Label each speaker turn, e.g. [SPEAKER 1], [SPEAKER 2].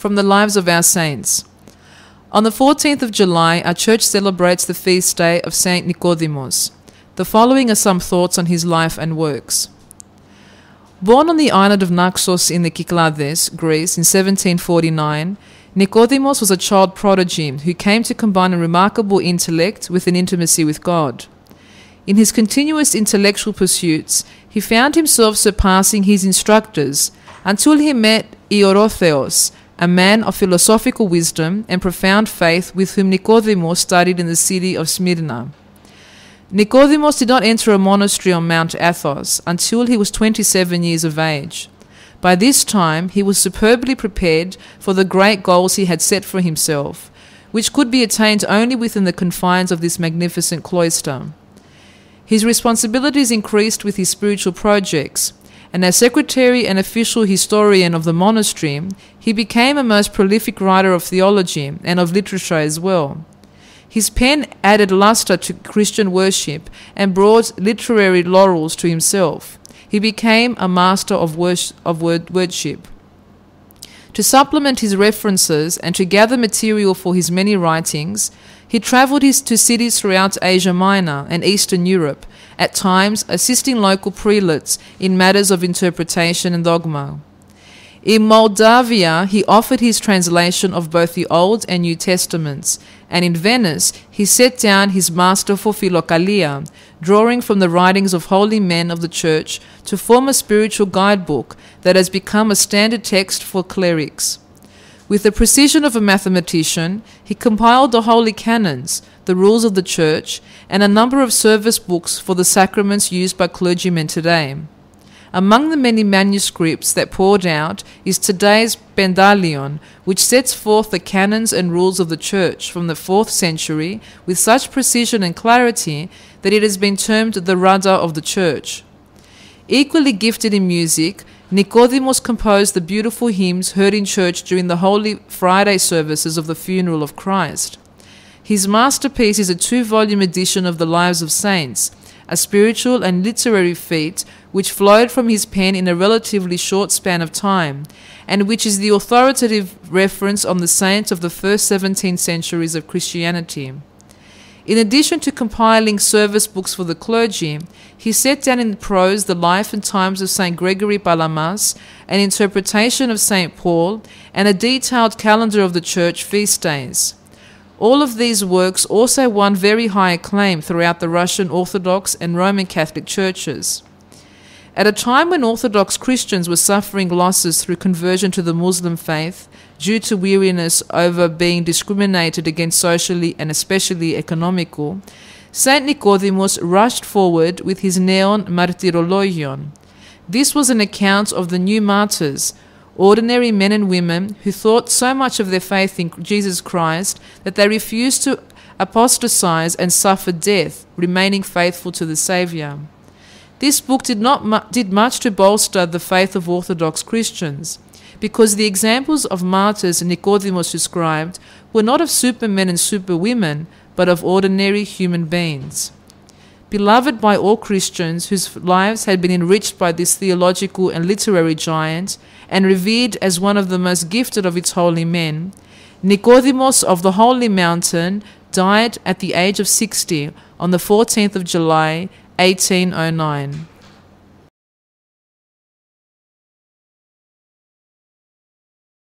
[SPEAKER 1] from the lives of our saints. On the 14th of July, our church celebrates the feast day of Saint Nikodimos. The following are some thoughts on his life and works. Born on the island of Naxos in the Cyclades, Greece, in 1749, Nikodimos was a child prodigy who came to combine a remarkable intellect with an intimacy with God. In his continuous intellectual pursuits, he found himself surpassing his instructors until he met Orthodox, a man of philosophical wisdom and profound faith with whom Nikodimos studied in the city of Smyrna. Nikodimos did not enter a monastery on Mount Athos until he was 27 years of age. By this time, he was superbly prepared for the great goals he had set for himself, which could be attained only within the confines of this magnificent cloister. His responsibilities increased with his spiritual projects, and as secretary and official historian of the monastery, he became a most prolific writer of theology and of literature as well. His pen added luster to Christian worship and brought literary laurels to himself. He became a master of wordship. To supplement his references and to gather material for his many writings, he travelled to cities throughout Asia Minor and Eastern Europe, at times assisting local prelates in matters of interpretation and dogma. In Moldavia, he offered his translation of both the Old and New Testaments, and in Venice, he set down his masterful Philokalia, drawing from the writings of holy men of the Church to form a spiritual guidebook that has become a standard text for clerics. With the precision of a mathematician, he compiled the holy canons, the rules of the Church, and a number of service books for the sacraments used by clergymen today. Among the many manuscripts that poured out is today's Pendalion, which sets forth the canons and rules of the Church from the 4th century with such precision and clarity that it has been termed the rudder of the Church. Equally gifted in music, Nikodimos composed the beautiful hymns heard in church during the Holy Friday services of the funeral of Christ. His masterpiece is a 2-volume edition of the Lives of Saints, a spiritual and literary feat which flowed from his pen in a relatively short span of time, and which is the authoritative reference on the saints of the first 17 centuries of Christianity. In addition to compiling service books for the clergy, he set down in prose the life and times of St. Gregory Palamas, an interpretation of St. Paul, and a detailed calendar of the Church feast days. All of these works also won very high acclaim throughout the Russian Orthodox and Roman Catholic churches. At a time when Orthodox Christians were suffering losses through conversion to the Muslim faith due to weariness over being discriminated against socially and especially economical, Saint Nikodimos rushed forward with his Neon Martyrologion. This was an account of the new martyrs, ordinary men and women who thought so much of their faith in Jesus Christ that they refused to apostatize and suffer death, remaining faithful to the Saviour. This book did much to bolster the faith of Orthodox Christians, because the examples of martyrs Nikodimos described were not of supermen and superwomen, but of ordinary human beings. Beloved by all Christians whose lives had been enriched by this theological and literary giant, and revered as one of the most gifted of its holy men, Nikodimos of the Holy Mountain died at the age of 60 on the 14th of July, 1809.